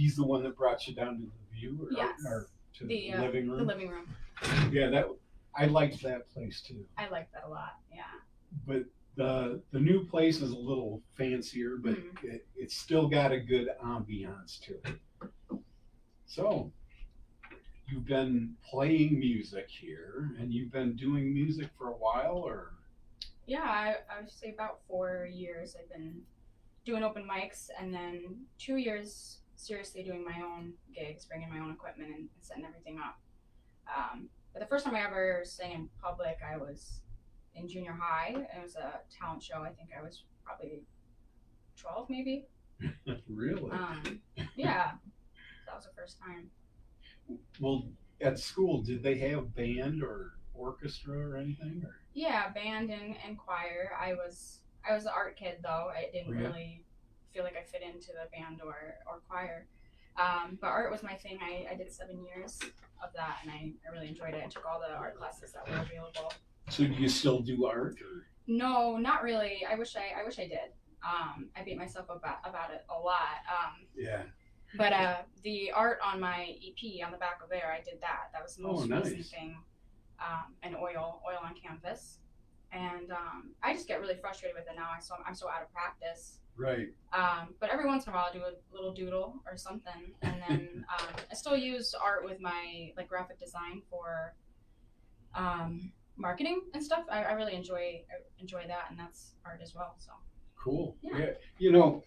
he's the one that brought you down to the view, Yes. or to the The living room. The living room. Yeah, I liked that place too. I like that a lot. Yeah. But the new place is a little fancier, but it's still got a good ambiance to it. So you've been playing music here, and you've been doing music for a while, or? Yeah, I would say about 4 years I've been doing open mics, and then 2 years seriously doing my own gigs, bringing my own equipment and setting everything up. But the first time I ever sang in public, I was in junior high. It was a talent show. I think I was probably 12, maybe. Really? Yeah, that was the first time. Well, at school, did they have band or orchestra or anything? Or? Yeah, band and choir. I was the art kid though. I didn't really feel like I fit into the band or choir. But art was my thing. I did 7 years of that, and I really enjoyed it. I took all the art classes that were available. So do you still do art? Or? No, not really. I wish I did. I beat myself about it a lot. Yeah. But the art on my EP on the back of there, I did that. That was the most recent thing. And oil on canvas. And I just get really frustrated with it now. I'm so out of practice. Right. But every once in a while, I'll do a little doodle or something, and then I still use art with my graphic design for marketing and stuff. I really enjoy that, and that's art as well. So cool. Yeah. You know,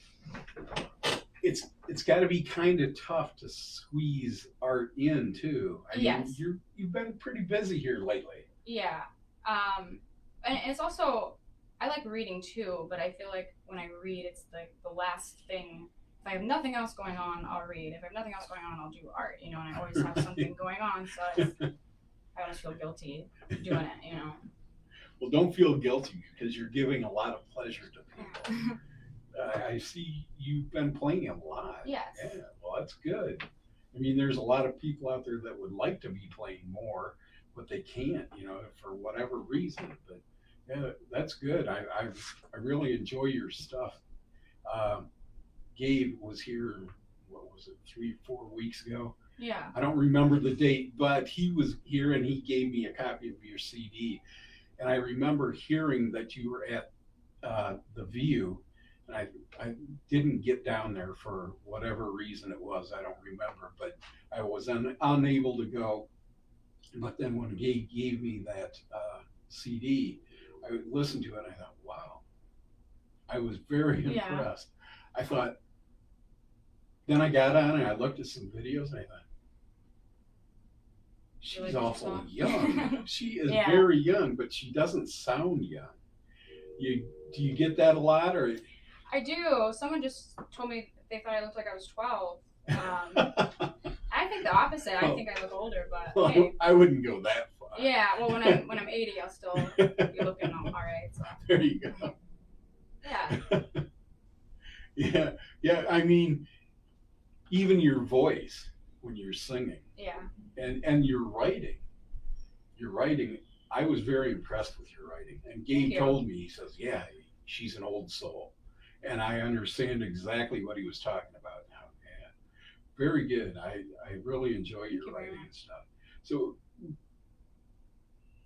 it's got to be kind of tough to squeeze art in too. I mean, you've been pretty busy here lately. Yeah. And it's also, I like reading too, but I feel like when I read, it's the last thing. If I have nothing else going on, I'll read. If I have nothing else going on, I'll do art, and I always have something going on, so I always feel guilty doing it, Well, don't feel guilty, because you're giving a lot of pleasure to people. I see you've been playing a lot. Yes. Yeah, well, that's good. I mean, there's a lot of people out there that would like to be playing more, but they can't, for whatever reason. But yeah, that's good. I really enjoy your stuff. Gabe was here, what was it, 3-4 weeks ago? Yeah. I don't remember the date, but he was here and he gave me a copy of your CD. And I remember hearing that you were at the View. And I didn't get down there for whatever reason it was. I don't remember, but I was unable to go. But then when Gabe gave me that CD, I listened to it and I thought, wow. I was very impressed. I thought, then I got on and I looked at some videos and I thought, she's awful young. She is very young, but she doesn't sound young. Do you get that a lot, or? I do. Someone just told me they thought I looked like I was 12. I think the opposite. I think I look older, but well, hey. I wouldn't go that far. Yeah, well, when I'm 80, I'll still be looking all right. So. There you go. Yeah. Yeah. I mean, even your voice when you're singing. Yeah. And your writing. I was very impressed with your writing. And Gabe told me, he says, yeah, she's an old soul. And I understand exactly what he was talking about now. Yeah. Very good. I really enjoy your writing and stuff. So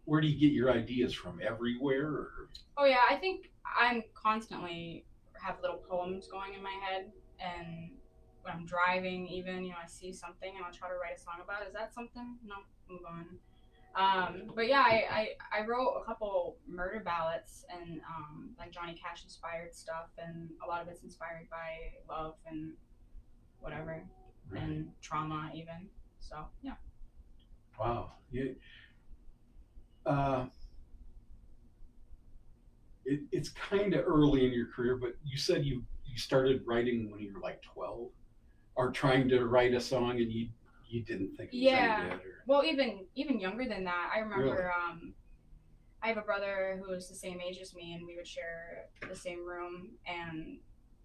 where do you get your ideas from? Everywhere? Or? Oh yeah, I think I'm constantly have little poems going in my head, and when I'm driving even, I see something and I'll try to write a song about it. Is that something? No, move on. But yeah, I wrote a couple murder ballads and like Johnny Cash inspired stuff, and a lot of it's inspired by love and whatever, and trauma even. So yeah. Wow. Yeah. It's kind of early in your career, but you said you started writing when you were like 12, or trying to write a song, and you didn't think it was any good? Or... Well, even younger than that. I remember I have a brother who was the same age as me, and we would share the same room, and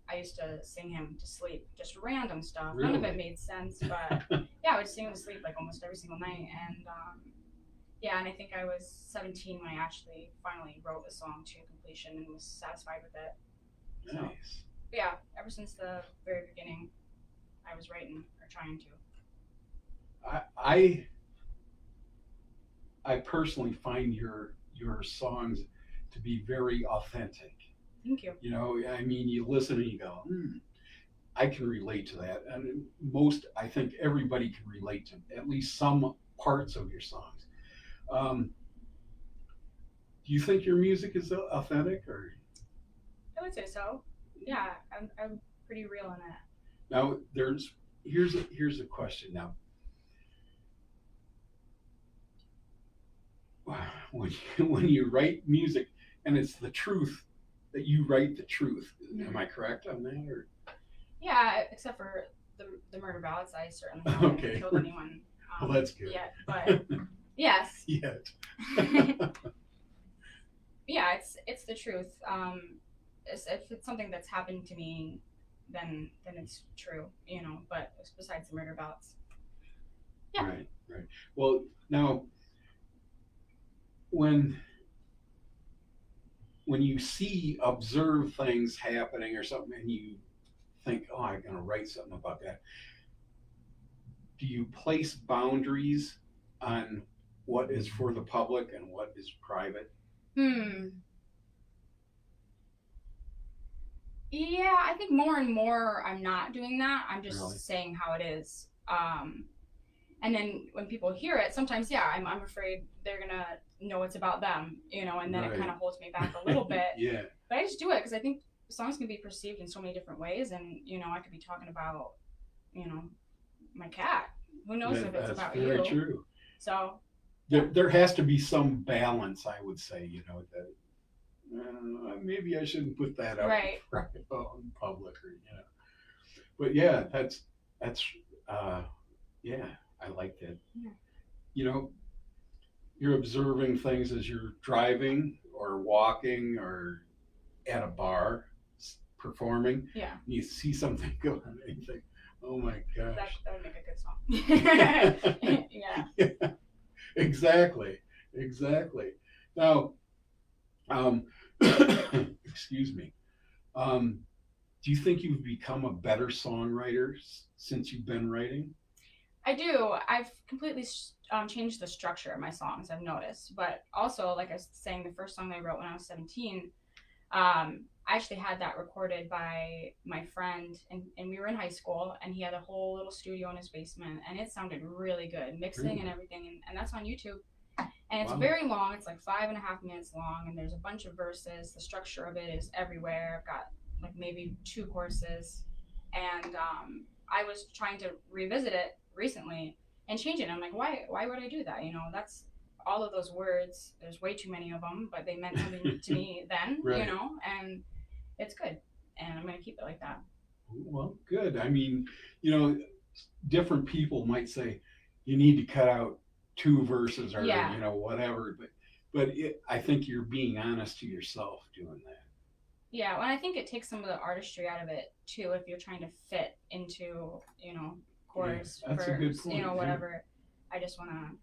I used to sing him to sleep, just random stuff. Really? None of it made sense, but yeah, I would sing him to sleep like almost every single night. And and I think I was 17 when I actually finally wrote a song to completion and was satisfied with it. Nice. So, yeah, ever since the very beginning. I was writing or trying to. I I personally find your songs to be very authentic. Thank you. You know, I mean, you listen and you go, I can relate to that, and I think everybody can relate to at least some parts of your songs. Um, do you think your music is authentic, or I would say so. Yeah, I'm pretty real in it. now here's a question now. When when you write music and it's the truth that you write the truth, am I correct on that? Or Yeah, except for the murder ballads, I certainly haven't okay, killed anyone well that's good. yet. But yes, Yet. yeah, it's the truth. If it's something that's happened to me, then it's true, you know. But besides the murder ballads, yeah. Right, right. Well, now when you observe things happening or something, and you think, oh, I'm going to write something about that. Do you place boundaries on what is for the public and what is private? Yeah, I think more and more I'm not doing that. I'm just Really? saying how it is. And then when people hear it, sometimes, yeah, I'm afraid they're gonna know it's about them, you know, and then it kind of holds me back a little bit. Yeah. But I just do it because I think songs can be perceived in so many different ways, and you know, I could be talking about, you know, my cat. Who knows if it's That's about very you? true. So There has to be some balance, I would say, you know, that maybe I shouldn't put that up right, in public, or you know. But yeah, that's yeah, I like that. yeah, You know, you're observing things as you're driving or walking or at a bar performing. yeah. You see something going on and you think, oh my That gosh. that would make a good song. Yeah. Yeah, exactly, exactly. Now, um, excuse me. Um, do you think you've become a better songwriter since you've been writing? I do. I've completely changed the structure of my songs, I've noticed. But also, like I was saying, the first song I wrote when I was 17, I actually had that recorded by my friend, and we were in high school, and he had a whole little studio in his basement, and it sounded really good, mixing Really? and everything. And that's on YouTube. And it's Wow. very long. It's like 5.5 minutes long, and there's a bunch of verses. The structure of it is everywhere. I've got like maybe 2 courses, and I was trying to revisit it recently and change it. I'm like, why would I do that? You know, that's all of those words. There's way too many of them, but they meant something to me then. Right. You know, and it's good, and I'm gonna keep it like that. Well, good. I mean, you know, different people might say you need to cut out 2 verses or Yeah. you know whatever, but I think you're being honest to yourself doing that. Yeah, well, I think it takes some of the artistry out of it too. If you're trying to fit into, you know, chorus, That's a good verse, point. you know, Yeah. whatever. I just want to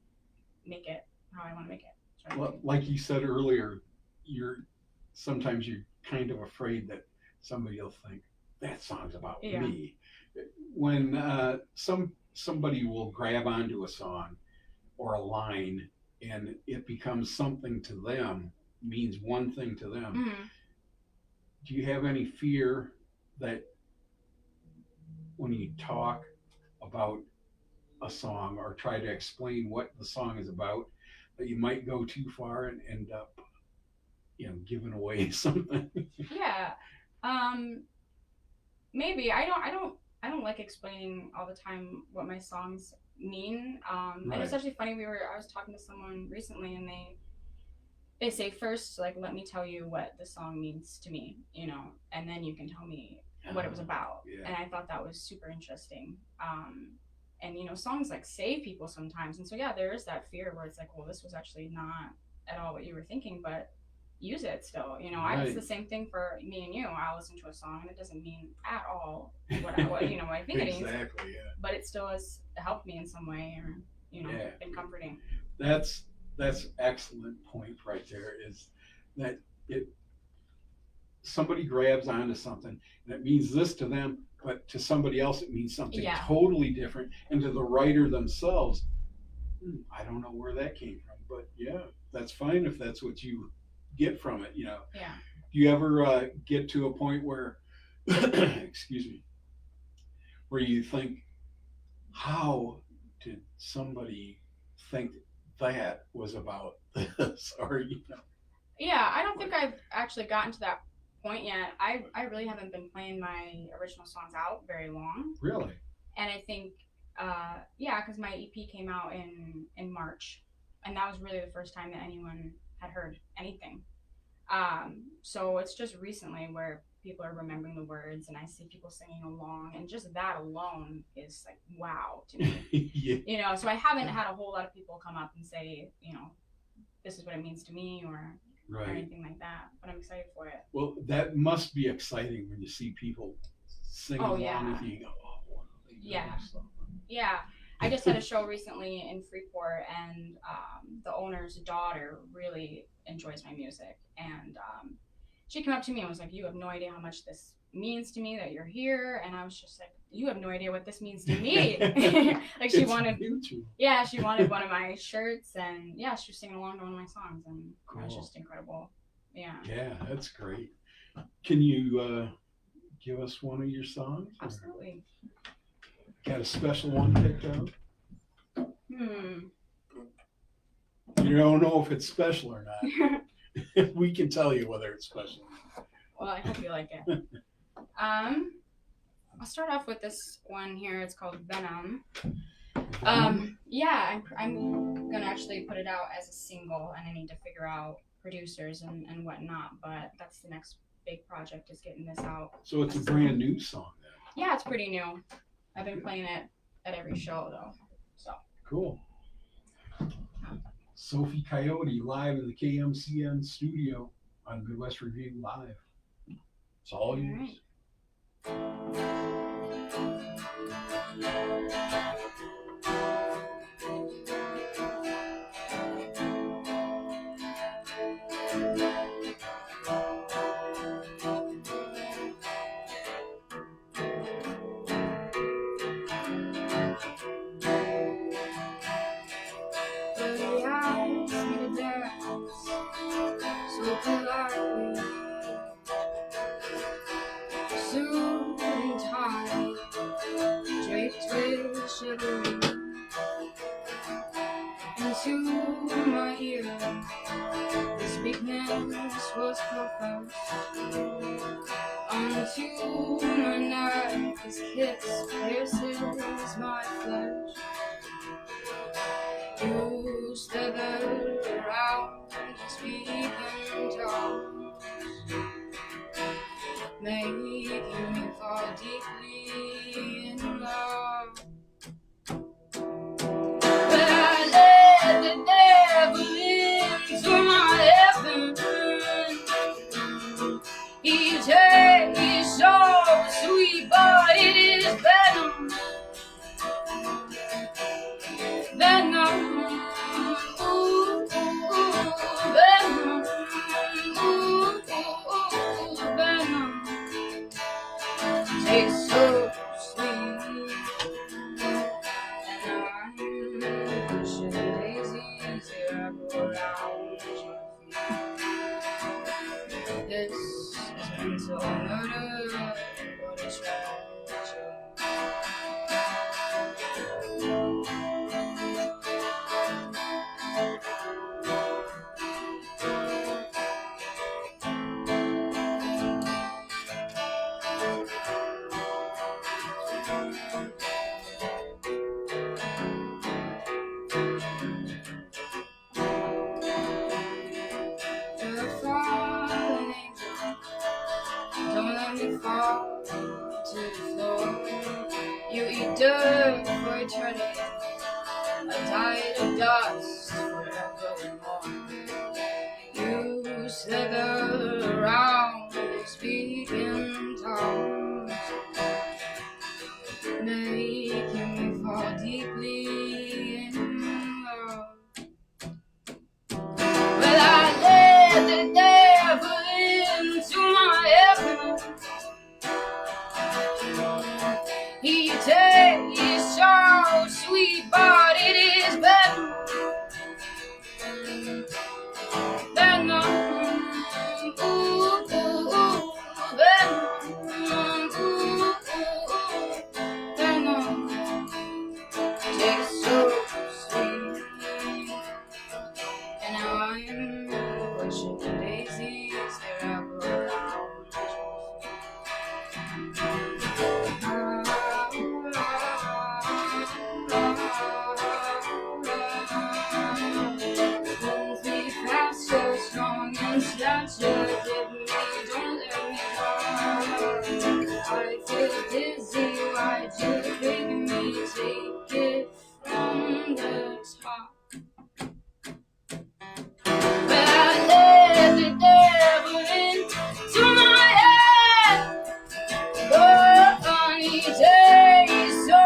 make it how I want to make it. Sort of Well, thing. like you said earlier, sometimes you're kind of afraid that somebody will think that song's about Yeah. me. When somebody will grab onto a song or a line and it becomes something to them, means one thing to them. Mm-hmm. Do you have any fear that when you talk about a song or try to explain what the song is about, that you might go too far and end up, you know, giving away something? Yeah. Maybe I don't like explaining all the time what my songs mean. And it's Right. actually funny. I was talking to someone recently, and they say first, like, let me tell you what the song means to me, you know, and then you can tell me what it was about. Yeah. And I thought that was super interesting. And you know, songs like save people sometimes, and so yeah, there is that fear where it's like, well, this was actually not at all what you were thinking, but use it still. You know, it's the Right. same thing for me and you. I'll listen to a song and it doesn't mean at all what you know what I think it means, Exactly. Yeah. but it still has helped me in some way, or you know, Yeah. been comforting. That's excellent point right there. Is that it? Somebody grabs onto something and it means this to them, but to somebody else it means something Yeah. totally different, and to the writer themselves, I don't know where that came from, but yeah, that's fine if that's what you get from it. Yeah. Do you ever get to a point where, excuse me, where you think, how did somebody think that was about this? Or Yeah, I don't think I've actually gotten to that point yet. I really haven't been playing my original songs out very long. really? And I think, yeah, because my EP came out in March, and that was really the first time that anyone had heard anything. So it's just recently where people are remembering the words, and I see people singing along, and just that alone is like wow to me. Yeah. So I haven't had a whole lot of people come up and say, this is what it means to me, or Right. anything like that. But I'm excited for it. Well, that must be exciting when you see people singing along yeah. with you. You go, oh, wow, they know Yeah. something. Yeah. I just had a show recently in Freeport, and the owner's daughter really enjoys my music. And she came up to me and was like, you have no idea how much this means to me that you're here. And I was just like, you have no idea what this means to me. Like she It's wanted, mutual. yeah, she wanted one of my shirts, and yeah, she was singing along to one of my songs, and Cool. it was just incredible. Yeah. Yeah, that's great. Can you give us one of your songs? Absolutely. Got a special one picked out? You don't know if it's special or not. We can tell you whether it's special. Well, I hope you like it. I'll start off with this one here. It's called Venom. Yeah, I'm gonna actually put it out as a single, and I need to figure out producers and whatnot. But that's the next big project, is getting this out. So it's a brand new song then. Yeah, it's pretty new. I've been playing it at every show though. So cool. Sophie Coyote live in the KMCN studio on Midwest Revue Live. It's all yours. Into my ear, this weakness was professed. Onto my neck, his kiss pierces my flesh. You slither around, speaking tongues, making me fall deeply in love. The devil into my heaven. He tastes so sweet, but it is venom. Venom. Ooh, venom. Ooh, venom. Tastes so sweet. This is mental murder, what a tragedy. Don't let me fall to the floor. You eat dirt for eternity, a diet of dust forevermore. You slither around, speak in tongues, making me fall deeply in love. Well, I let the devil into my heaven. let the devil into my head. Honey tastes so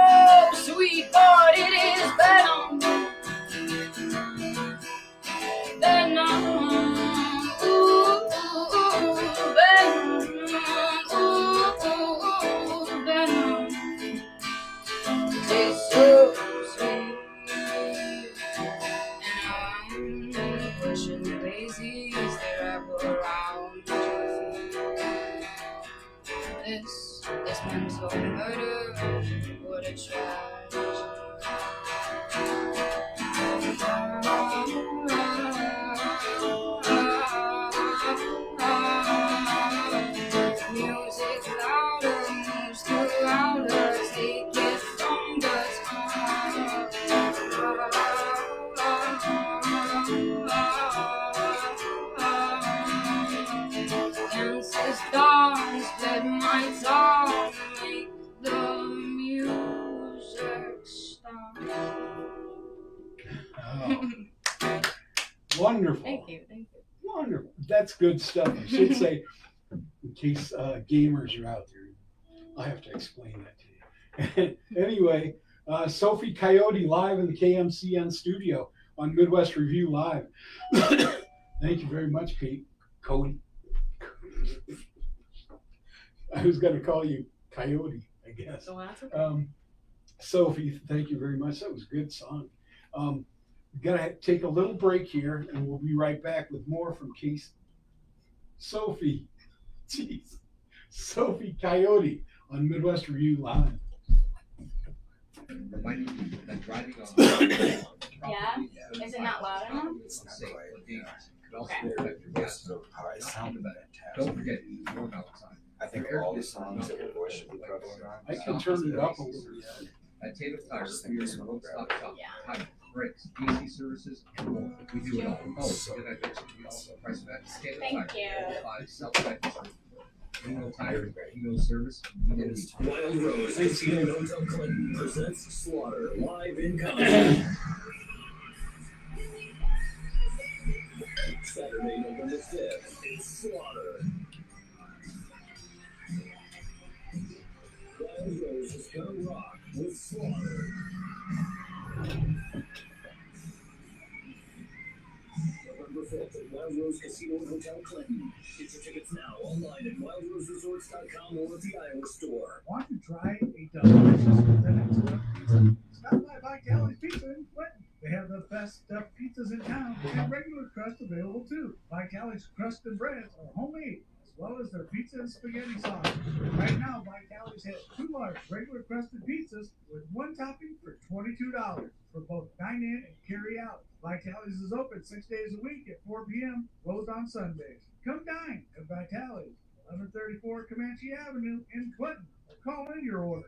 sweet, but it is venom. Venom, ooh, venom, ooh, venom. Tastes so sweet, and I'm pushing the daisies they wrap around your feet. This mental murder, what a tragedy. Music louder, moves throughout us, take it from the top. Dances dawns, let my tongue make the music stop. Oh, wonderful. Thank you. Wonderful. That's good stuff. I should say, in case gamers are out there, I'll have to explain that to you. Anyway, Sophie Coyote live in the KMCN studio on Midwest Revue Live. Thank you very much, Kate. Cody. I was going to call you Coyote, I guess. So that's okay. Sophie, thank you very much. That was a good song. We're going to take a little break here, and we'll be right back with more from Sophie Coyote on Midwest Revue Live. Reminding people that driving on Yeah? Is it not loud enough? Don't forget to use your belt sign. I think all the songs that your voice should be covered on. I can turn it up a little bit. At Taylor Tire, we are your one-stop shop. Yeah. Tire, brakes, DC services, and more. We do it all. Oh, did I mention we also price that Taylor Thank Tire? you. Self-registered. Email tire, email service, email Wild Rose Casino and Hotel Clinton presents Slaughter live in concert. Saturday, November 5th, it's Slaughter. Wild Rose is gonna rock with Slaughter. November 5th at Wild Rose Casino and Hotel Clinton. Get your tickets now online at wildroseresorts.com or at the Iowa store. Want to try a delicious authentic stuffed pizza? Stop by Callie's Pizza in Clinton. They have the best stuffed pizzas in town and regular crust available too. Callie's crust and breads are homemade, as well as their pizza and spaghetti sauce. Right now, Callie's has 2 large regular crusted pizzas with 1 topping for $22 for both dine-in and carry-out. Callie's is open 6 days a week at 4 p.m., closed on Sundays. Come dine at Vitali's, 1134 Comanche Avenue in Clinton. Or call in your order,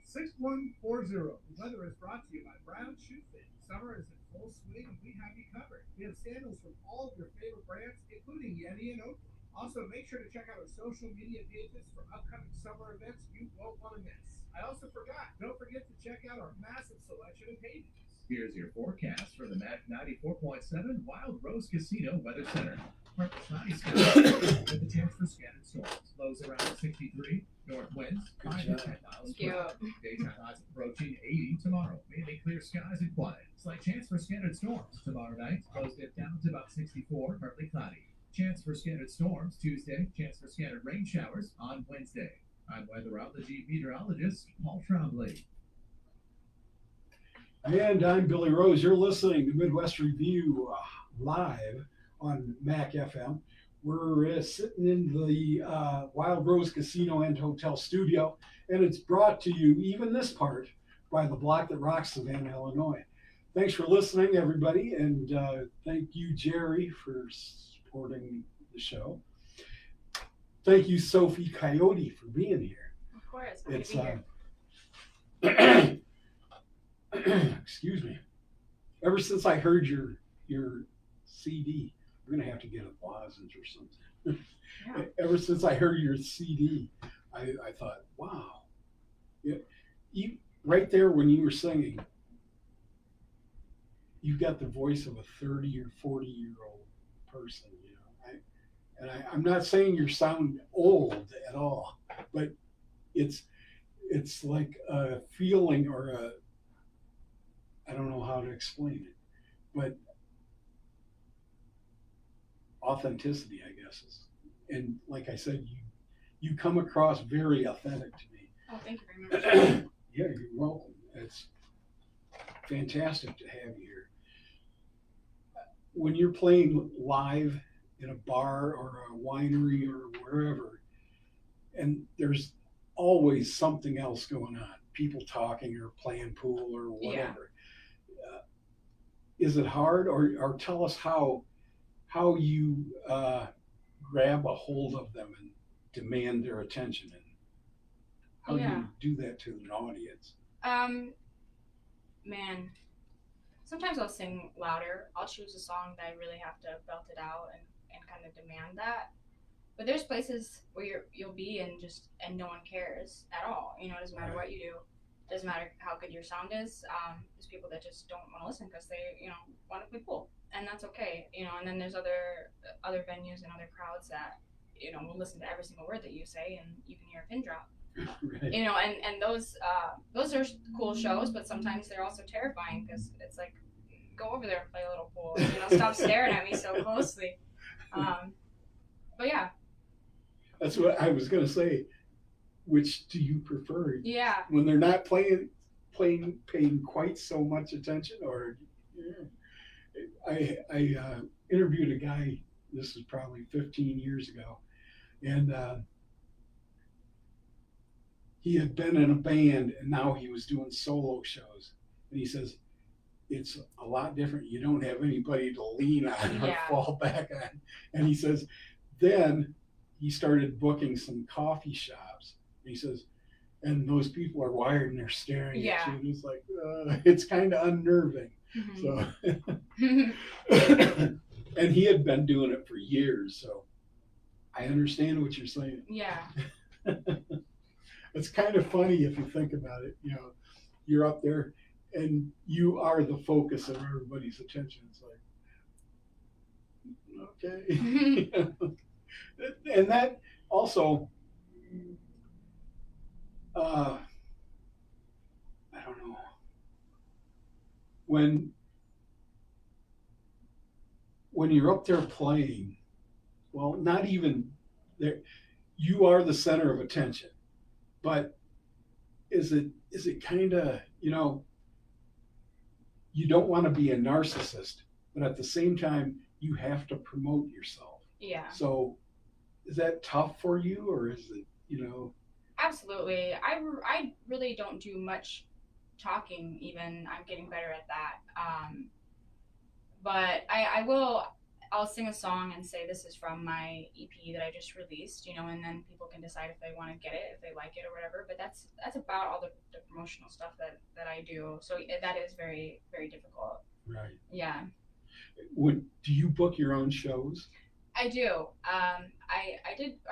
563-242-6140. The weather is brought to you by Brown Shoe Fit. Summer is in full swing and we have you covered. We have sandals from all of your favorite brands, including Yeti and Oakley. Also, make sure to check out our social media pages for upcoming summer events you won't want to miss. I also forgot, don't forget to check out our massive selection of pages. Here's your forecast for the MAC 94.7 Wild Rose Casino Weather Center. Partly sunny skies with a chance for scattered storms. Lows around 63. North winds 5 to 10 miles per hour. Daytime highs approaching 80 tomorrow. Mainly clear skies and quiet. Slight chance for scattered storms tomorrow night. Lows dip down to about 64. Partly cloudy. Chance for scattered storms Tuesday. Chance for scattered rain showers on Wednesday. I'm weatherology meteorologist Paul Trombley. And I'm Billy Rose. You're listening to Midwest Revue live on MAC FM. We're sitting in the Wild Rose Casino and Hotel studio, and it's brought to you, even this part, by the Block That Rocks Savannah, Illinois. Thanks for listening, everybody, and thank you, Jerry, for supporting the show. Thank you, Sophie Coyote, for being here. Of course. Happy to be here. Excuse me. Ever since I heard your CD, we're gonna have to get a lozenge or something. Yeah. Ever since I heard your CD, I thought, wow. Yeah, right there when you were singing, you've got the voice of a 30 or 40-year-old person, you know. I'm not saying you sound old at all, but it's like a feeling or a, I don't know how to explain it, but authenticity, I guess is, and like I said, you come across very authentic to me. Oh, thank you very much. Yeah, you're welcome. It's fantastic to have you here. When you're playing live in a bar or a winery or wherever, and there's always something else going on, people talking or playing pool or whatever. Is it hard, or tell us how you grab a hold of them and demand their attention, and how you do that to an audience? Man, sometimes I'll sing louder. I'll choose a song that I really have to belt it out and kind of demand that. But there's places where you'll be and no one cares at all. You know, it doesn't matter what you do. It doesn't matter how good your sound is. There's people that just don't want to listen because they, you know, want to play pool, and that's okay. You know, and then there's other venues and other crowds that, you know, will listen to every single word that you say, and you can hear a pin drop. Right. You know, and those are cool shows, but sometimes they're also terrifying because it's like, go over there and play a little pool. You know, stop staring at me so closely. But yeah. That's what I was gonna say. Which do you prefer? Yeah. When they're not paying quite so much attention, or I interviewed a guy. This was probably 15 years ago, and he had been in a band, and now he was doing solo shows. And he says, it's a lot different. You don't have anybody to lean on or fall back on. And he says, then he started booking some coffee shops. And he says, and those people are wired and they're staring at you. And it's like, it's kind of unnerving. Mm-hmm. So, and he had been doing it for years. So I understand what you're saying. Yeah. It's kind of funny if you think about it. You know, you're up there and you are the focus of everybody's attention. It's like, okay. And that also, I don't know, when you're up there playing, well, not even there, you are the center of attention, but is it kind of, you know, you don't want to be a narcissist, but at the same time, you have to promote yourself. Yeah. So is that tough for you, or is it, you know? Absolutely. I really don't do much talking even. I'm getting better at that. But I'll sing a song and say this is from my EP that I just released, you know, and then people can decide if they want to get it, if they like it or whatever. But that's about all the promotional stuff that I do. So that is very, very difficult. Right. Yeah. Do you book your own shows? I do. I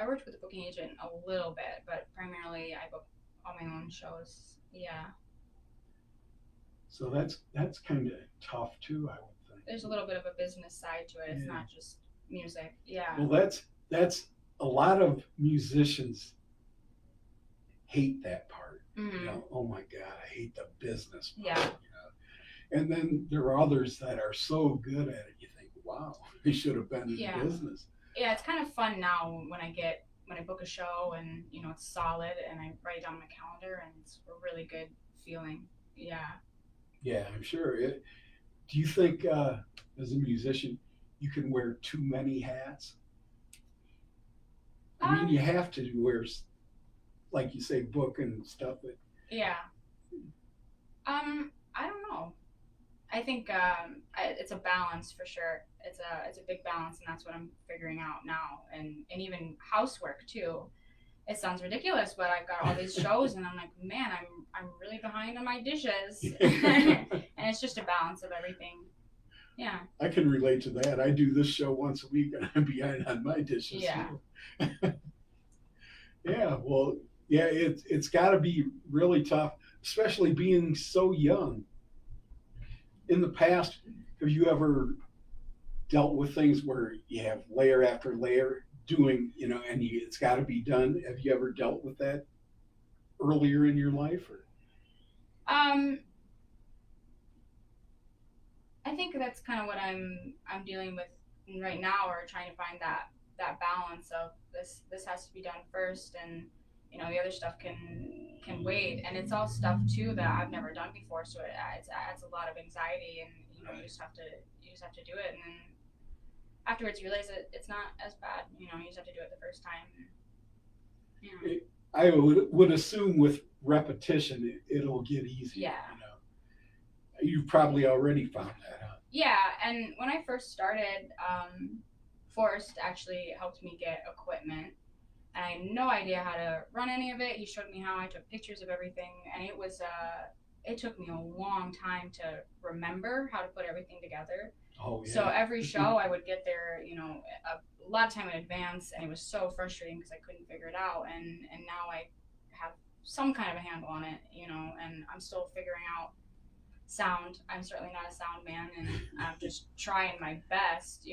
worked with a booking agent a little bit, but primarily I book all my own shows. Yeah. So that's kind of tough too, I would think. There's a little bit of a business side to it. It's not just music. Yeah. Well, that's a lot of musicians hate that part. Mm-hmm. You know, oh my God, I hate the business part. Yeah. You know? And then there are others that are so good at it, you think, wow, they should have been in business. Yeah, it's kind of fun now when I book a show and, you know, it's solid and I write it down on my calendar and it's a really good feeling. Yeah. Yeah, I'm sure. Do you think as a musician you can wear too many hats? I mean, you have to wear, like you say, book and stuff. But yeah. I don't know. I think it's a balance for sure. It's a big balance, and that's what I'm figuring out now. And even housework too. It sounds ridiculous, but I've got all these shows, and I'm like, man, I'm really behind on my dishes, and it's just a balance of everything. Yeah. I can relate to that. I do this show once a week, and I'm behind on my dishes. Yeah. Yeah. Well, yeah. It's got to be really tough, especially being so young. in the past, have you ever dealt with things where you have layer after layer doing, and it's got to be done? Have you ever dealt with that earlier in your life? Or? I think that's kind of what I'm dealing with right now, or trying to find that balance of this has to be done first, and the other stuff can wait. And it's all stuff too that I've never done before, so it adds a lot of anxiety, and you just have to do it, and then afterwards you realize that it's not as bad. You just have to do it the first time. I would assume with repetition it'll get easier. Yeah. You've probably already found that, huh? Yeah, and when I first started, Forrest actually helped me get equipment, and I had no idea how to run any of it. He showed me how. I took pictures of everything, and it took me a long time to remember how to put everything together. Oh, yeah. So every show I would get there, a lot of time in advance, and it was so frustrating because I couldn't figure it out. And now I have some kind of a handle on it, and I'm still figuring out sound. I'm certainly not a sound man, and I'm just trying my best,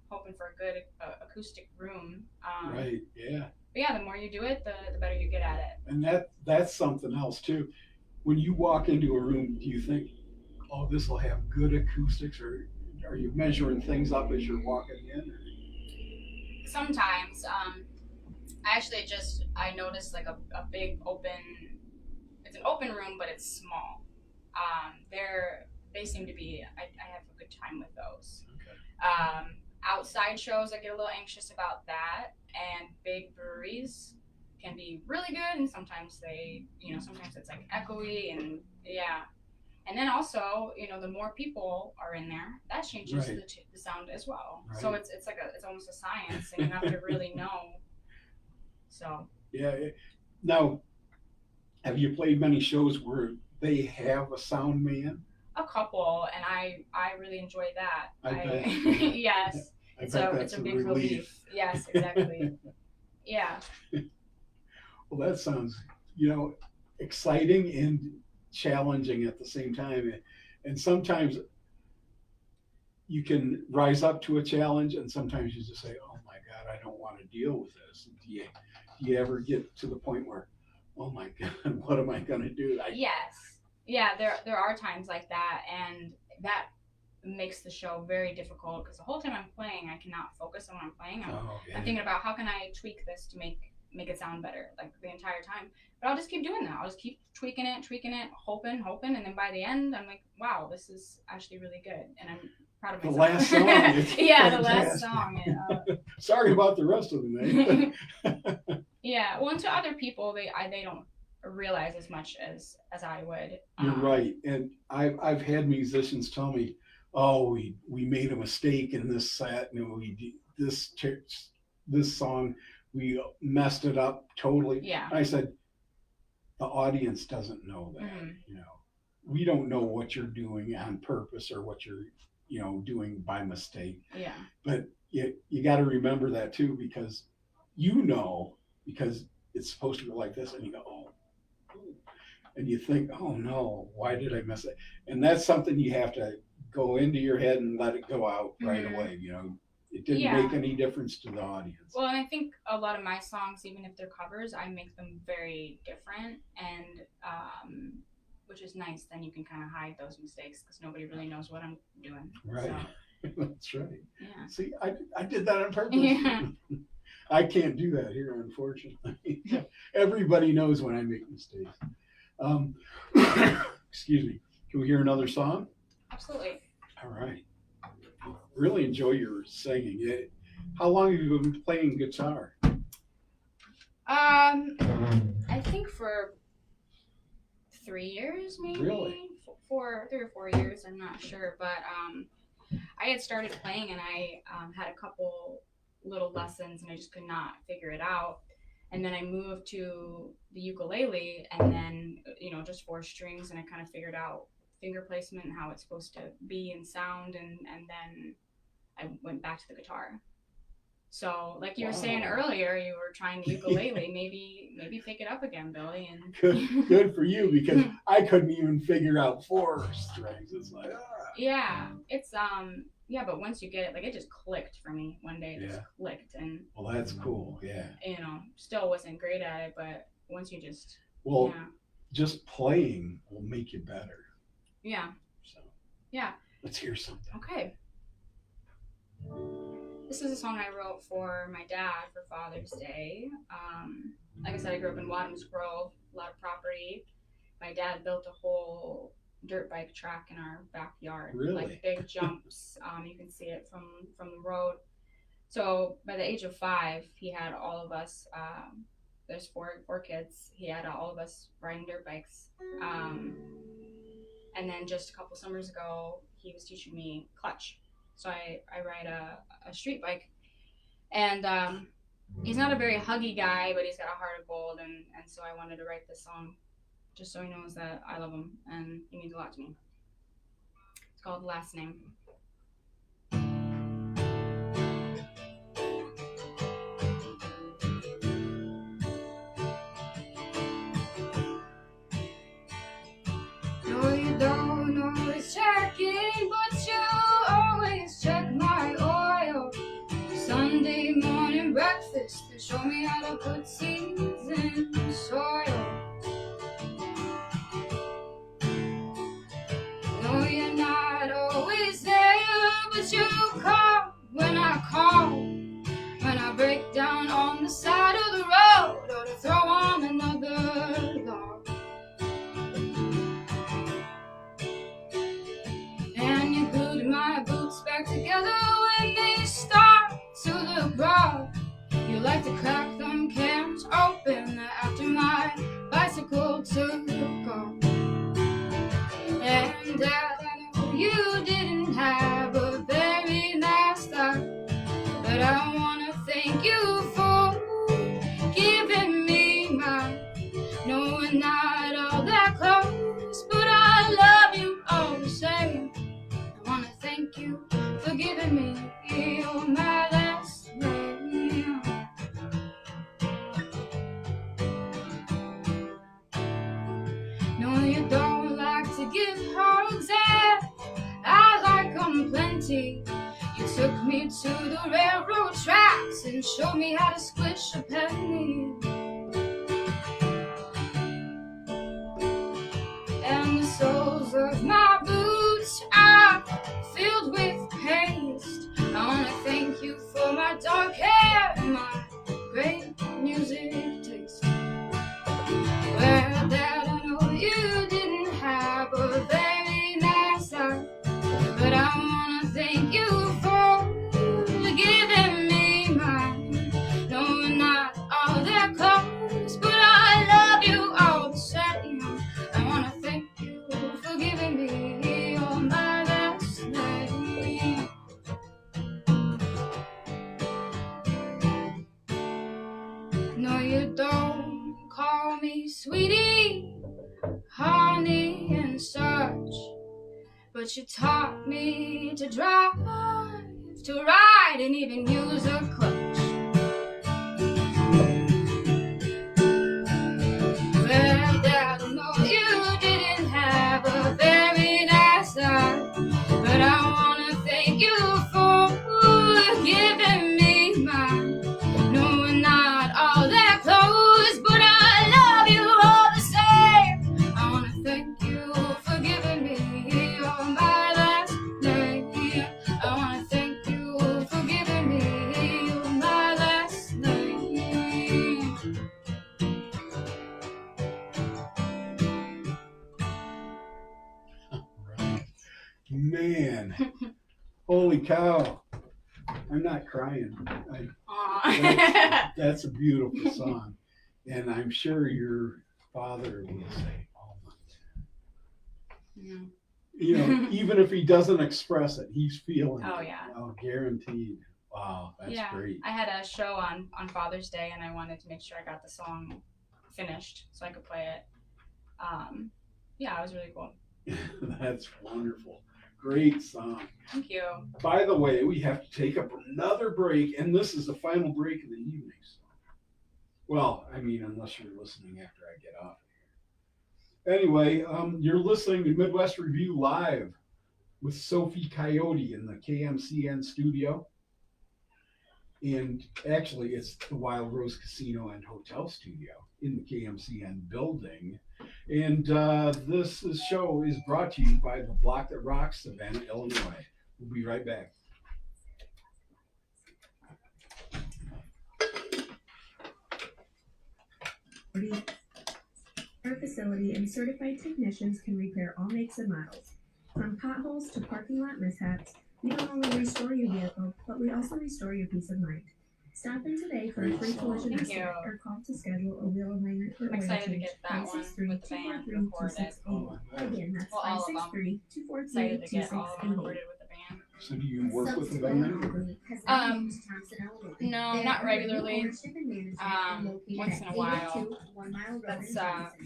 hoping for a good acoustic room. Right, yeah. But yeah, the more you do it, the better you get at it. And that's something else too. When you walk into a room, do you think, oh, this will have good acoustics, or are you measuring things up as you're walking in? Or? Sometimes, I noticed like a big it's an open room, but it's small. They seem to be, I have a good time with those. Okay. Outside shows, I get a little anxious about that, and big breweries can be really good, and sometimes sometimes it's like echoey, and yeah. And then also, the more people are in there, that changes Right. the sound as well. Right. So it's almost a science, and you have to really know. So. Yeah. Now, have you played many shows where they have a sound man? A couple, and I really enjoy that. I bet. Yes, I it's bet a that's big relief. Yes, exactly. Yeah. Well, that sounds, exciting and challenging at the same time. And sometimes you can rise up to a challenge, and sometimes you just say, oh my God, I don't want to deal with this. Do you ever get to the point where, oh my God, what am I going to do? Yes. Yeah, there are times like that, and that makes the show very difficult because the whole time I'm playing, I cannot focus on what I'm playing. I'm thinking about how can I tweak this to make it sound better, like the entire time. But I'll just keep doing that. I'll just keep tweaking it, hoping, and then by the end, I'm like, wow, this is actually really good, and I'm proud of myself. The last song. Yeah, fantastic. the last song. Sorry about the rest of the night. Yeah, well, and to other people, they don't realize as much as I would. You're right, and I've had musicians tell me, "Oh, we made a mistake in this set, and this song, we messed it up totally." Yeah. I said, the audience doesn't know that. Mm-hmm. We don't know what you're doing on purpose or what you're doing by mistake. Yeah. But you got to remember that too, because because it's supposed to go like this, and you go, oh. And you think, oh no, why did I miss it? And that's something you have to go into your head and let it go out right away. It didn't make any difference to the audience. Well, and I think a lot of my songs, even if they're covers, I make them very different, and which is nice. Then you can kind of hide those mistakes because nobody really knows what I'm doing. Right. So. That's right. Yeah. See, I did that on purpose. Yeah. I can't do that here, unfortunately. Everybody knows when I make mistakes. Excuse me. Can we hear another song? Absolutely. All right. Really enjoy your singing. How long have you been playing guitar? I think for 3 years, maybe. Really? 3 or 4 years. I'm not sure, but I had started playing, and I had a couple little lessons, and I just could not figure it out. And then I moved to the ukulele, and then just 4 strings, and I kind of figured out finger placement and how it's supposed to be and sound, and then I went back to the guitar. So, like you were Wow. saying earlier, you were trying ukulele. maybe pick it up again, Billy. And Good for you, because I couldn't even figure out 4 strings. It's like, yeah, it's yeah, but once you get it, like it just clicked for me one day. It just Yeah. clicked, and well, that's cool. Yeah. still wasn't great at it, but once you just Well, just playing will make you better. yeah. So Yeah. let's hear something. Okay. This is a song I wrote for my dad for Father's Day. Like I said, I grew up in Wadham's Grove, a lot of property. My dad built a whole dirt bike track in our backyard. Really? Like big jumps. You can see it from the road. So by the age of 5, he had all of us, there's four kids, he had all of us riding dirt bikes. And then just a couple summers ago, he was teaching me clutch. So I ride a street bike, and he's not a very huggy guy, but he's got a heart of gold, and so I wanted to write this song just so he knows that I love him and he means a lot to me. It's called Last Name. No, you don't always check in, but you always check my oil. Sunday morning breakfast to show me how to put seeds in soil. No, you're not always there, but you call when I call. When I break down on the side of the road, or to throw on another log. And you glued my boots back together when they start to look broad. You like to crack them cans open after my bicycle took off. And Dad, I know you didn't have a very nice life, but I wanna thank you for giving me mine. No, we're not all that close, but I love you all the same. I wanna thank you for giving me my last name. No, you don't like to give hugs, and I like them plenty. You took me to the railroad tracks and showed me how to squish a penny. And the soles of my boots are filled with paste. I wanna thank you for my dark hair and my great music taste. Well, Dad, I know you didn't have a very nice life, but I wanna thank you for giving me mine. No, we're not all that close, but I love you all the same. I wanna thank you for giving me my last name. No, you don't call me sweetie, honey, and such, but you taught me to drive, to ride, and even use a clutch. Well, Dad, I know you didn't have a very nice life, but I wanna thank you for giving me mine. No, we're not all that close, but I love you all the same. I wanna thank you for giving me my last name. I wanna thank you for giving me my last name. Right. Man, holy cow! I'm not crying. Aw. That's a beautiful song, and I'm sure your father will say, "Oh my." Yeah. You know, even if he doesn't express it, he's feeling Oh, it. yeah. Oh, guaranteed. Wow, that's Yeah. great. I had a show on Father's Day, and I wanted to make sure I got the song finished so I could play it. Yeah, it was really cool. That's wonderful. Great song. Thank you. By the way, we have to take up another break, and this is the final break of the evening. Well, I mean, unless you're listening after I get off here. Anyway, you're listening to Midwest Revue Live with Sophie Coyote in the KMCN studio. And actually, it's the Wild Rose Casino and Hotel studio in the KMCN building. And this show is brought to you by the Block That Rocks, Savannah, Illinois. We'll be right back. Our facility and certified technicians can repair all makes and models. From potholes to parking lot mishaps, we don't only restore your vehicle, but we also restore your peace of mind. Stop in today for a free collision Thank estimate you. or call to schedule a wheel alignment or I'm oil excited to change. get that one with the band recorded. Again, that's Well, all of them. 563-243-2688. Excited to get all of them recorded with the band. So do you work with the band? No, not regularly. Once in a while. That's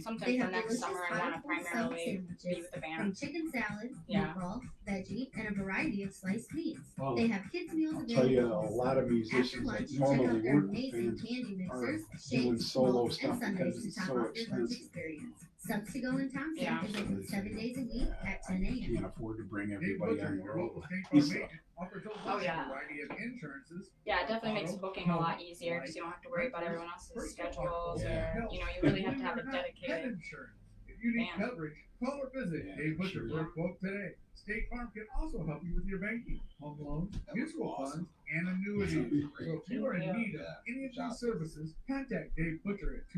something for next summer. I want to primarily be with the From band. chicken salad, Yeah. meatball, veggie, and a variety of sliced meats. Well, They have kids meals I'll available. tell you, a for this lot of summer. musicians After that lunch, check normally out their work with amazing bands candy are mixers, doing shakes, solo rolls, stuff and sundaes because to it's top so off their lunch expensive. experience. Subs to go in Thompson Yeah. is open 7 days a week at 10 a.m. Can't afford to bring Dave everybody on Butcher, the your road. local state farm He's agent, offers a Oh, wide yeah. variety of insurances. Yeah, it definitely makes booking a lot easier because you don't have to worry about everyone else's schedules Yeah. or, you really have to have a Pet dedicated insurance. If you need band. coverage, call or visit Yeah, Dave Butcher sure. for a quote today. State Farm can also help you with your banking, home loans, mutual funds, and annuities. So if you are in need of any of these services, contact Dave Butcher at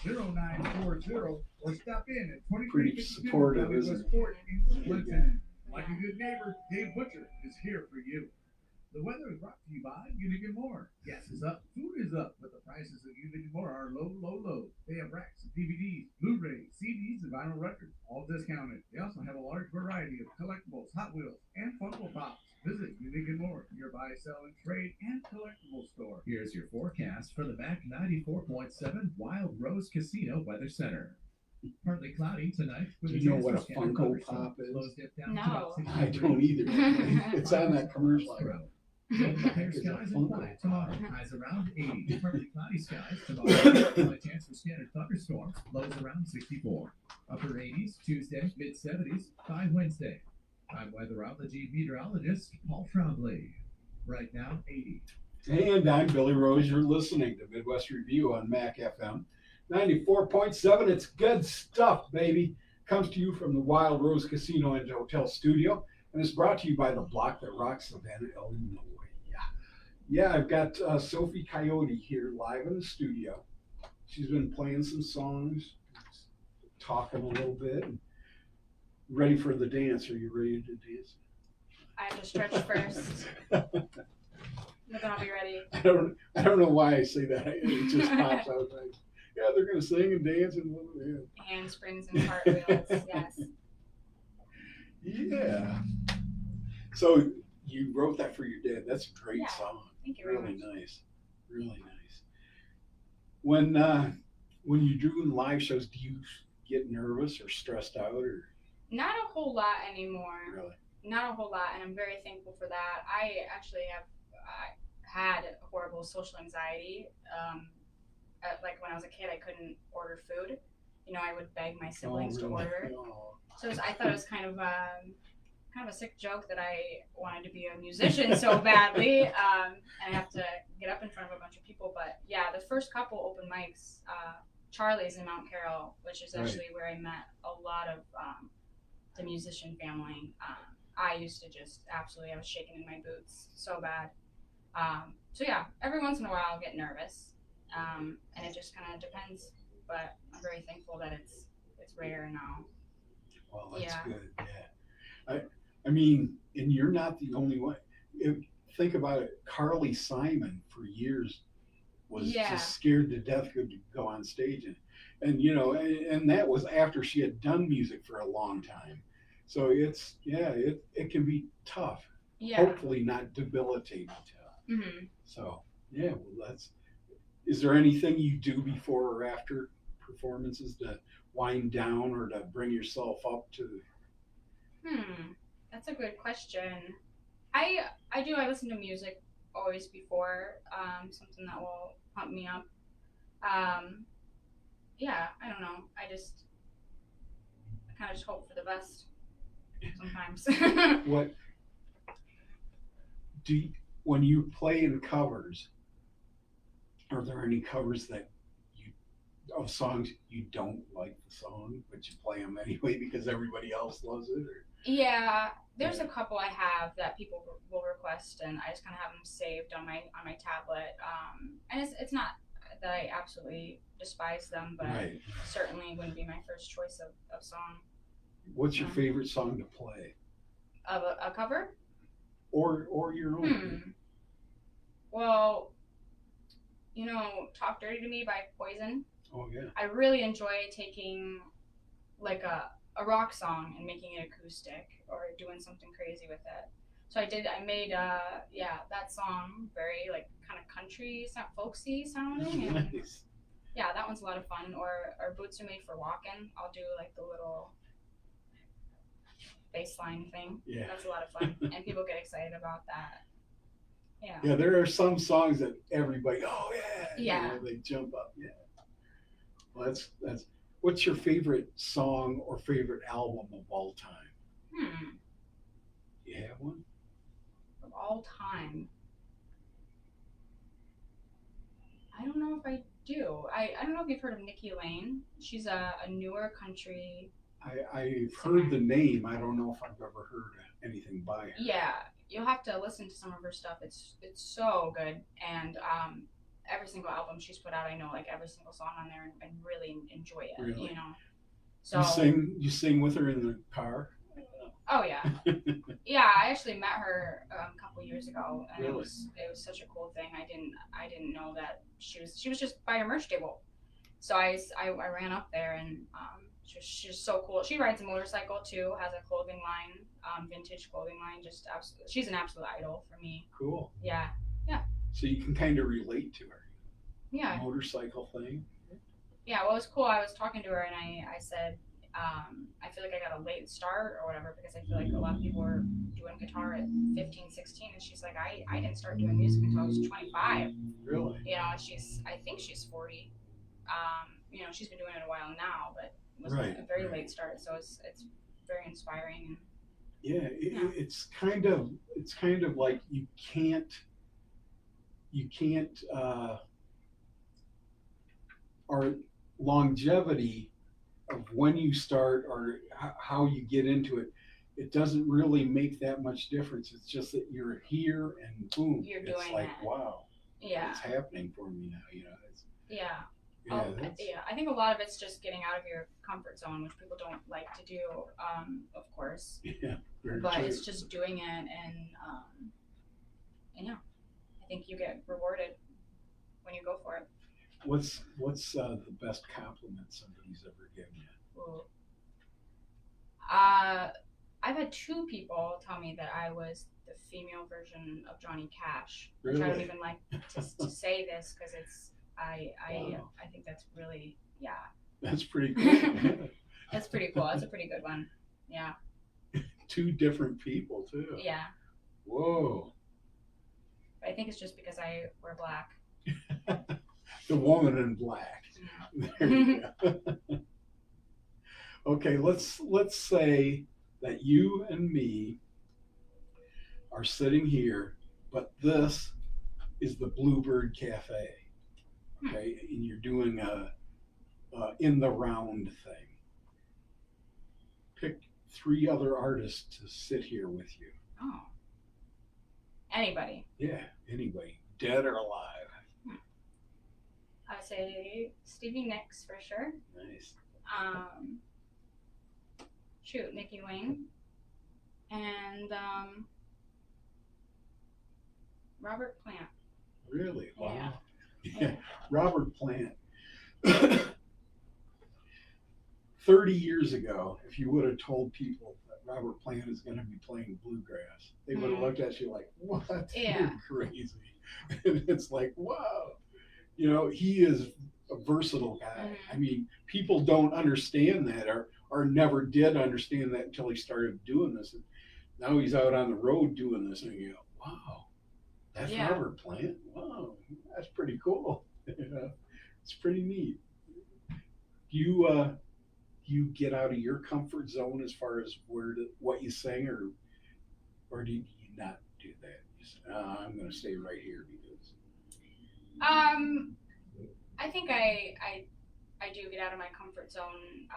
243-0940 or stop in at 2352 Pretty supportive, Valley isn't West it? Court in Clinton. Like a good neighbor, Dave Butcher is here for you. The weather is brought to you by Unique & More. Gas is up, food is up, but the prices at Unique & More are low, low, low. They have racks of DVDs, Blu-rays, CDs, and vinyl records, all discounted. They also have a large variety of collectibles, Hot Wheels, and Funko Pops. Visit Unique & More, your buy, sell, and trade and collectible store. Here's your forecast for the MAC 94.7 Wild Rose Casino Weather Center. Partly cloudy tonight. Do With you know chance what for a scattered Funko thunderstorms. Pop is? Lows dip down to No. about 60 I don't either. It's on that commercial. Tomorrow. I Clear think it's a skies and Funko quiet tomorrow. Pop. Highs around 80. Partly cloudy skies tomorrow. Only chance for scattered thunderstorms. Lows around 64. Upper 80s Tuesday, mid 70s by Wednesday. I'm weatherology meteorologist Paul Trombley. Right now, 80. And I'm Billy Rose. You're listening to Midwest Revue on MAC FM 94.7. It's good stuff, baby. Comes to you from the Wild Rose Casino and Hotel studio, and it's brought to you by the Block That Rocks, Savannah, Illinois. Yeah, I've got Sophie Coyote here live in the studio. She's been playing some songs, talking a little bit. Ready for the dance? Are you ready to dance? I have to stretch first. But then I'll be ready. I don't know why I say that. It just pops out. Like, yeah, they're gonna sing and dance and yeah. Handsprings and cartwheels, yes. Yeah. So you wrote that for your dad. That's a great Yeah, song. Thank you very Really much. nice. Really nice. When you're doing live shows, do you get nervous or stressed out or Not a whole lot anymore. really? Not a whole lot, and I'm very thankful for that. I actually have had horrible social anxiety. Like when I was a kid, I couldn't order food. I would beg my siblings to order. Oh. So I thought it was kind of a sick joke that I wanted to be a musician so badly, and I have to get up in front of a bunch of people. But yeah, the first couple open mics, Charlie's in Mount Carroll, which is actually where I met a lot of the musician family. I used to just absolutely, I was shaking in my boots so bad. So yeah, every once in a while I'll get nervous, and it just kind of depends. But I'm very thankful that it's rare now. Well, that's Yeah. good. Yeah. I mean, and you're not the only one. Think about it. Carly Simon for years was Yeah. just scared to death to go on stage, and that was after she had done music for a long time. So it can be tough. Yeah. Hopefully not debilitating tough. Mm-hmm. So yeah, well, is there anything you do before or after performances to wind down or to bring yourself up to? That's a good question. I I listen to music always before something that will pump me up. Um, yeah, I don't know. I kind of just hope for the best sometimes. What do you, when you play in covers, are there any covers that you of songs you don't like the song, but you play them anyway because everybody else loves it? Or? Yeah, there's a couple I have that people will request, and I just kind of have them saved on my tablet. And it's not that I absolutely despise them, but Right. certainly wouldn't be my first choice of song. What's your favorite song to play, Of a cover? or your own? Well, you know, "Talk Dirty to Me" by Poison. Oh yeah. I really enjoy taking like a rock song and making it acoustic or doing something crazy with it. So I made that song very like kind of country, folksy sounding, and Nice. yeah, that one's a lot of fun. Or "Boots Are Made for Walking." I'll do like the little bass line thing. Yeah. That's a lot of fun, and people get excited about that. Yeah. Yeah, there are some songs that everybody, oh yeah, Yeah. you know, they jump up. Yeah. Well, that's. What's your favorite song or favorite album of all time? You have one? Of all time. I don't know if I do. I don't know if you've heard of Nikki Lane. She's a newer country. I've heard the name. I don't know if I've ever heard anything by her. Yeah, you'll have to listen to some of her stuff. It's so good, and every single album she's put out, I know like every single song on there, and really enjoy it. Really? You know. So You sing with her in the car? oh yeah, yeah. I actually met her a couple years ago, and Really? it was such a cool thing. I didn't know that she was just by a merch table, so I ran up there, and she's so cool. She rides a motorcycle too, has a clothing line, vintage clothing line. Just absolutely, she's an absolute idol for me. Cool. Yeah, So you can kind of relate to her. yeah, Motorcycle thing. yeah. Well, it was cool. I was talking to her, and I said, I feel like I got a late start or whatever because I feel like a lot of people were doing guitar at 15, 16, and she's like, I didn't start doing music until I was 25. Really? You know, I think she's 40. You know, she's been doing it a while now, but it was Right, a very right. late start, so it's very inspiring. And Yeah, Yeah. it's kind of like you can't our longevity of when you start or how you get into it, it doesn't really make that much difference. It's just that you're here and boom, You're it's doing like it. wow, yeah, it's happening for me now. You know, it's, yeah. yeah, Yeah, I think a lot of it's just getting out of your comfort zone, which people don't like to do, of course. yeah, very But true. it's just doing it, and yeah, I think you get rewarded when you go for it. What's the best compliment somebody's ever given you? Ooh. I've had two people tell me that I was the female version of Johnny Cash, which I don't Really? even like to say this because it's Wow. I think that's really That's pretty cool. that's pretty cool. That's a pretty good one. Yeah, Two different people too. yeah. Whoa. But I think it's just because I wear black. The woman in black. There you go. Okay, let's say that you and me are sitting here, but this is the Bluebird Cafe. Okay, and you're doing a in the round thing. Pick 3 other artists to sit here with you. Oh, anybody? Yeah, anybody, dead or alive. I would say Stevie Nicks for sure. Nice. Shoot, Nikki Lane, and Robert Plant. Really? Wow. Yeah. Yeah. Robert Plant. 30 years ago, if you would have told people that Robert Plant is going to be playing bluegrass, they would have looked at you like, what? Yeah. You're crazy. And it's like, wow. You know, he is a versatile guy. I mean, people don't understand that or never did understand that until he started doing this. now he's out on the road doing this, and you go, wow, that's Yeah. Robert Plant. Wow, that's pretty cool. It's pretty neat. Do you get out of your comfort zone as far as what you sing, or do you not do that? You say, I'm going to stay right here because. I think I do get out of my comfort zone.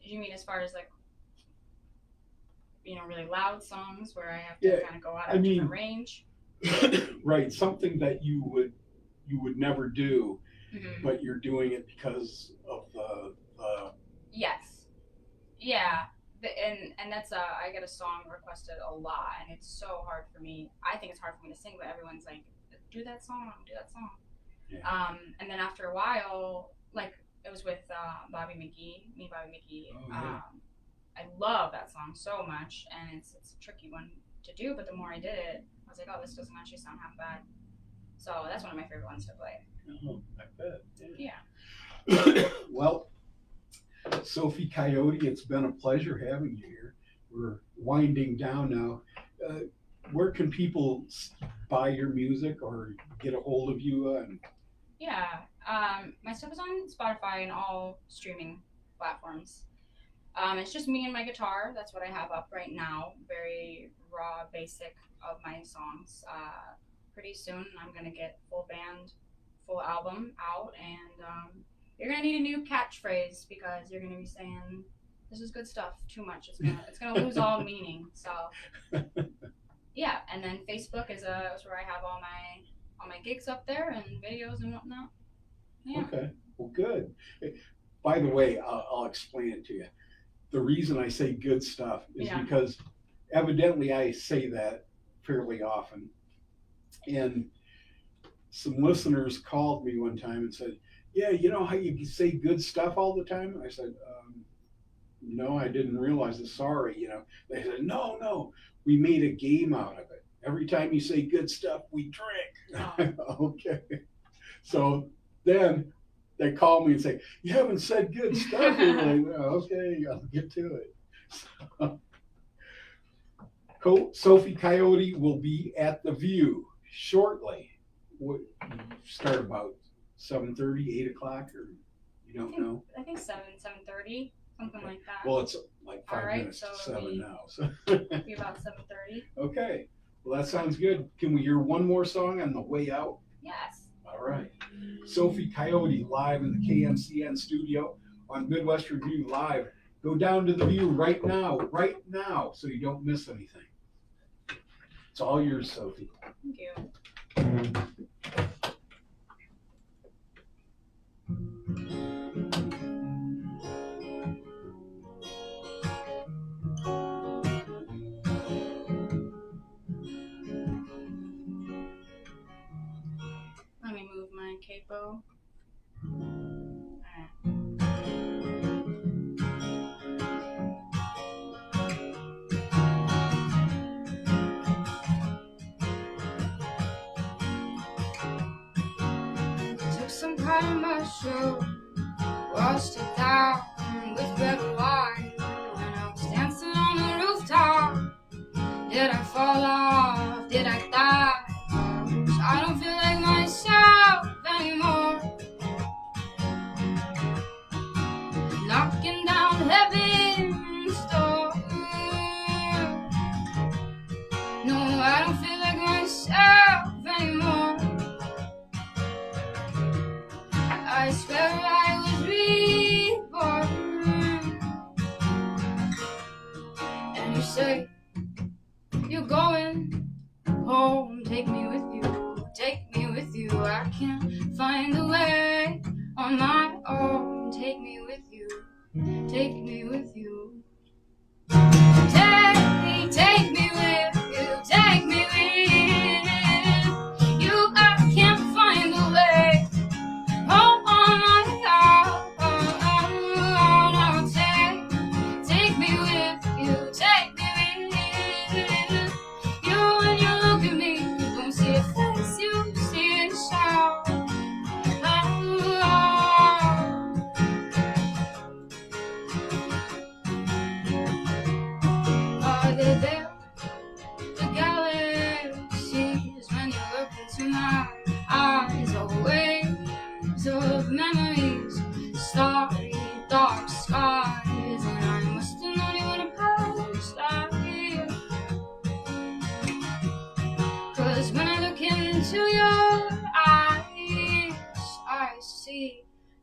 You mean as far as like, really loud songs where I have to Yeah, kind of go out I of mean- different range? Right, something that you would never do, Mhm. but you're doing it because of the Yes. Yeah. And that's I get a song requested a lot, and it's so hard for me. I think it's hard for me to sing, but everyone's like, do that song. Yeah. And then after a while, like it was with Bobby McGee. Oh, yeah. I love that song so much, and it's a tricky one to do. But the more I did it, I was like, oh, this doesn't actually sound half bad. So that's one of my favorite ones to play. Oh, I bet. Yeah. Well, Sophie Coyote, it's been a pleasure having you here. We're winding down now. Where can people buy your music or get a hold of you? Yeah. My stuff is on Spotify and all streaming platforms. It's just me and my guitar. That's what I have up right now. Very raw, basic of my songs. Pretty soon I'm gonna get full band, full album out, and you're gonna need a new catchphrase because you're gonna be saying, "This is good stuff." Too much. It's gonna lose all meaning. So yeah, and then Facebook is where I have all my gigs up there and videos and whatnot. Yeah. Okay, well, good. By the way, I'll explain it to you. The reason I say good stuff is Yeah. because evidently I say that fairly often. And some listeners called me one time and said, yeah, you know how you say good stuff all the time? I said, no, I didn't realize it. Sorry. They said, no, we made a game out of it. Every time you say good stuff, we drink. Oh. Okay. So then they call me and say, you haven't said good stuff. And like, okay, I'll get to it. So, Sophie Coyote will be at the View shortly. What, start about 7:30, 8 o'clock, or you don't know? I think 7:30, something like that. Well, it's like 5 All right, minutes so to it'll 7 be- now. So. It'll be about 7:30. Okay. Well, that sounds good. Can we hear one more song on the way out? Yes. All right. Sophie Coyote live in the KMCN studio on Midwest Revue Live. Go down to the View right now, so you don't miss anything. It's all yours, Sophie. Thank you. Let me move my capo. Alright. Took some part of my show, washed it down with red wine. When I was dancing on the rooftop, did I fall off? Did I die? I don't feel like myself anymore. Knocking down heaven's door. No, I don't feel like myself anymore. I swear I was reborn. And you say you're going home. Take me with you. Take me with you. I can't find a way on my own. Take me with you. Take me with you. Take me with you. Take me with you. I can't find a way. Oh, take me with you, take me with you. When you look at me, you don't see a face, you see a shout. Are they there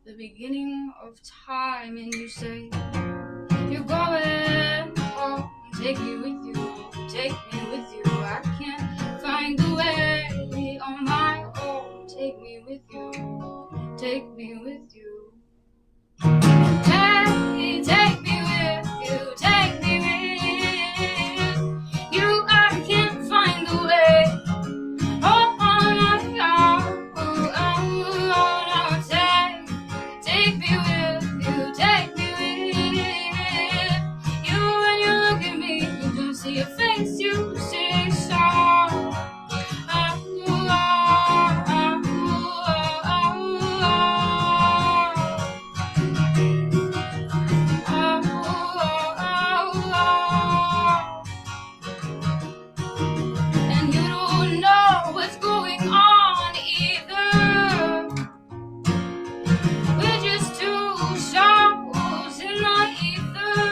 the beginning of time, and you say you're going home. Take me with you, take me with you. I can't find the way on my own. Take me with you, take me with you. Take me with you, take me with you. I can't find the way. Oh, take me with you, take me with you. When you look at me, you don't see a face, you see a song. And you don't know what's going on either. We're just two souls in the ether.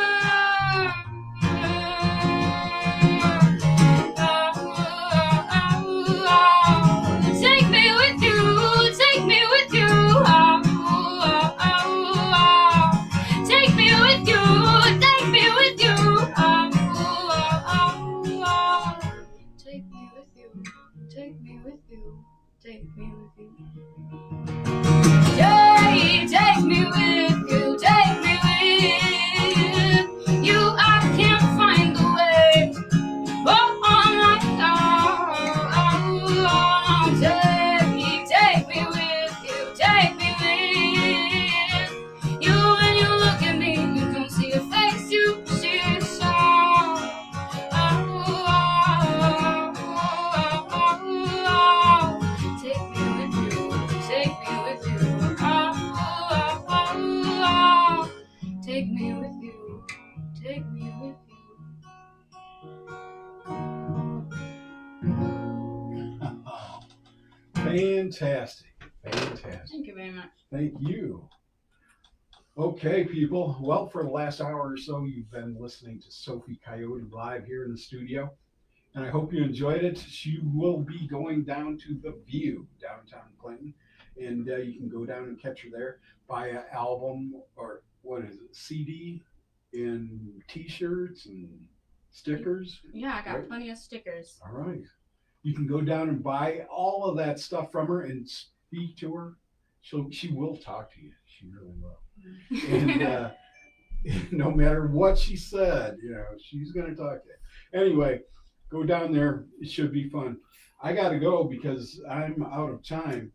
Take me with you, take me with you. Take me with you, take me with you. Take me with you, take me with you, take me with you. Take me with you, take me with you. I can't find the way. Oh, take me with you, take me with you. When you look at me, you don't see a face, you see a song. Take me with you, take me with you. Take me with you, take me with you. Fantastic. Fantastic. Thank you very much. Thank you. Okay, people. Well, for the last hour or so, you've been listening to Sophie Coyote live here in the studio. And I hope you enjoyed it. She will be going down to the View, downtown Clinton. And you can go down and catch her there, buy an album, or what is it, CD, and T-shirts and stickers. Yeah, I got Right. plenty of stickers. All right. You can go down and buy all of that stuff from her and speak to her. She will talk to you. She really will. And no matter what she said, she's going to talk to you. Anyway, go down there. It should be fun. I got to go because I'm out of time.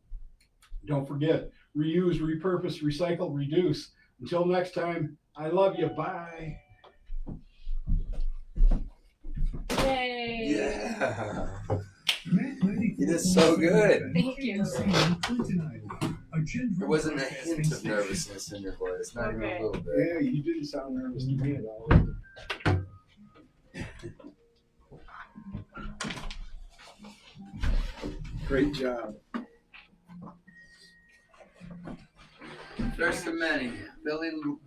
Don't forget, reuse, repurpose, recycle, reduce. Until next time, I love you. Bye. Yay! Yeah. You did so good. Thank you. There wasn't a hint of nervousness in your voice, not even a little bit. Yeah, you didn't sound nervous to me at all. Great job. First of many.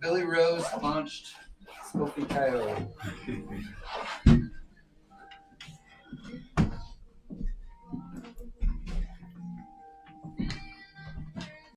Billy Rose launched Sophie Coyote.